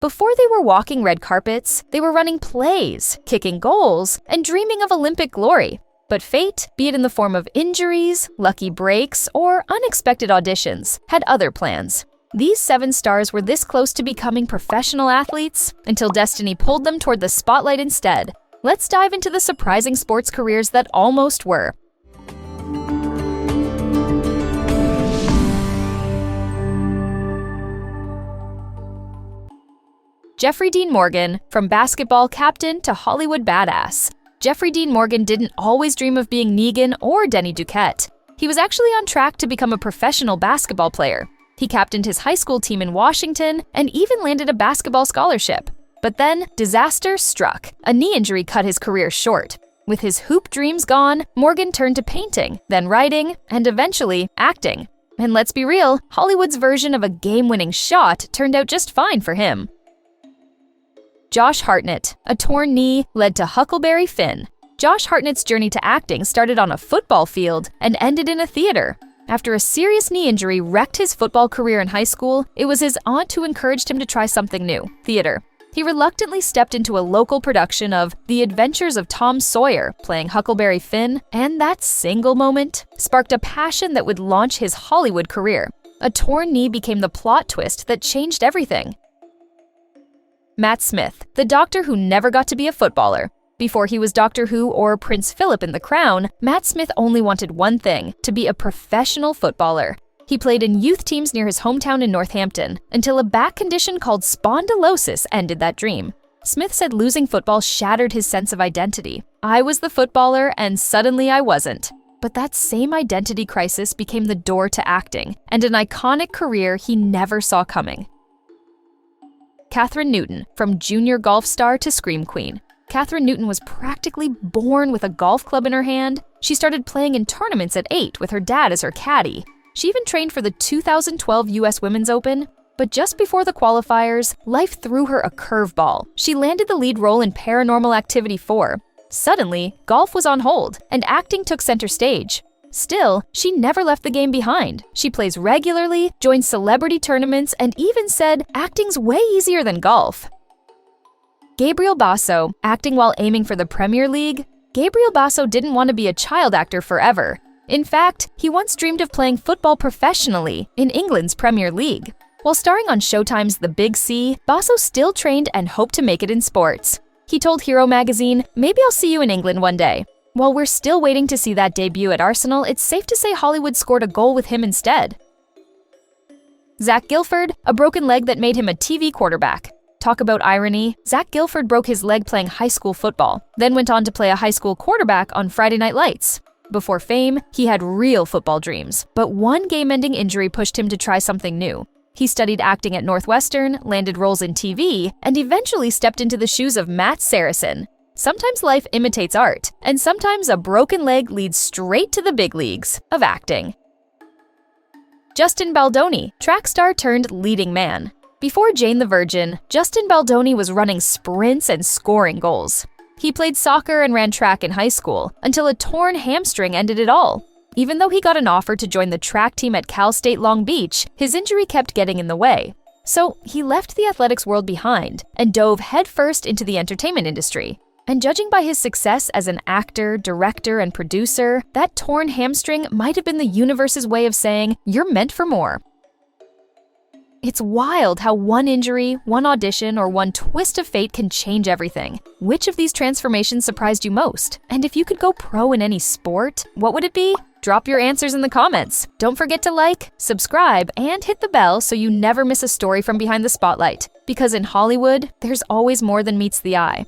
Before they were walking red carpets, they were running plays, kicking goals, and dreaming of Olympic glory. But fate, be it in the form of injuries, lucky breaks, or unexpected auditions, had other plans. These 7 stars were this close to becoming professional athletes until destiny pulled them toward the spotlight instead. Let's dive into the surprising sports careers that almost were. Jeffrey Dean Morgan, from basketball captain to Hollywood badass. Jeffrey Dean Morgan didn't always dream of being Negan or Denny Duquette. He was actually on track to become a professional basketball player. He captained his high school team in Washington and even landed a basketball scholarship. But then, disaster struck. A knee injury cut his career short. With his hoop dreams gone, Morgan turned to painting, then writing, and eventually acting. And let's be real, Hollywood's version of a game-winning shot turned out just fine for him. Josh Hartnett, a torn knee, led to Huckleberry Finn. Josh Hartnett's journey to acting started on a football field and ended in a theater. After a serious knee injury wrecked his football career in high school, it was his aunt who encouraged him to try something new, theater. He reluctantly stepped into a local production of The Adventures of Tom Sawyer, playing Huckleberry Finn, and that single moment sparked a passion that would launch his Hollywood career. A torn knee became the plot twist that changed everything. Matt Smith, the doctor who never got to be a footballer. Before he was Doctor Who or Prince Philip in The Crown, Matt Smith only wanted one thing: to be a professional footballer. He played in youth teams near his hometown in Northampton until a back condition called spondylosis ended that dream. Smith said losing football shattered his sense of identity. I was the footballer and suddenly I wasn't. But that same identity crisis became the door to acting and an iconic career he never saw coming. Katherine Newton, from junior golf star to scream queen. Katherine Newton was practically born with a golf club in her hand. She started playing in tournaments at 8 with her dad as her caddy. She even trained for the 2012 US Women's Open. But just before the qualifiers, life threw her a curveball. She landed the lead role in Paranormal Activity 4. Suddenly, golf was on hold, and acting took center stage. Still, she never left the game behind. She plays regularly, joins celebrity tournaments, and even said, acting's way easier than golf. Gabriel Boso, acting while aiming for the Premier League. Gabriel Boso didn't want to be a child actor forever. In fact, he once dreamed of playing football professionally in England's Premier League. While starring on Showtime's The Big C, Boso still trained and hoped to make it in sports. He told Hero magazine, "Maybe I'll see you in England one day." While we're still waiting to see that debut at Arsenal, it's safe to say Hollywood scored a goal with him instead. Zach Gilford, a broken leg that made him a TV quarterback. Talk about irony. Zach Gilford broke his leg playing high school football, then went on to play a high school quarterback on Friday Night Lights. Before fame, he had real football dreams, but one game-ending injury pushed him to try something new. He studied acting at Northwestern, landed roles in TV, and eventually stepped into the shoes of Matt Saracen. Sometimes life imitates art, and sometimes a broken leg leads straight to the big leagues of acting. Justin Baldoni, track star turned leading man. Before Jane the Virgin, Justin Baldoni was running sprints and scoring goals. He played soccer and ran track in high school until a torn hamstring ended it all. Even though he got an offer to join the track team at Cal State Long Beach, his injury kept getting in the way. So he left the athletics world behind and dove headfirst into the entertainment industry. And judging by his success as an actor, director, and producer, that torn hamstring might have been the universe's way of saying, "You're meant for more." It's wild how one injury, one audition, or one twist of fate can change everything. Which of these transformations surprised you most? And if you could go pro in any sport, what would it be? Drop your answers in the comments. Don't forget to like, subscribe, and hit the bell so you never miss a story from behind the spotlight. Because in Hollywood, there's always more than meets the eye.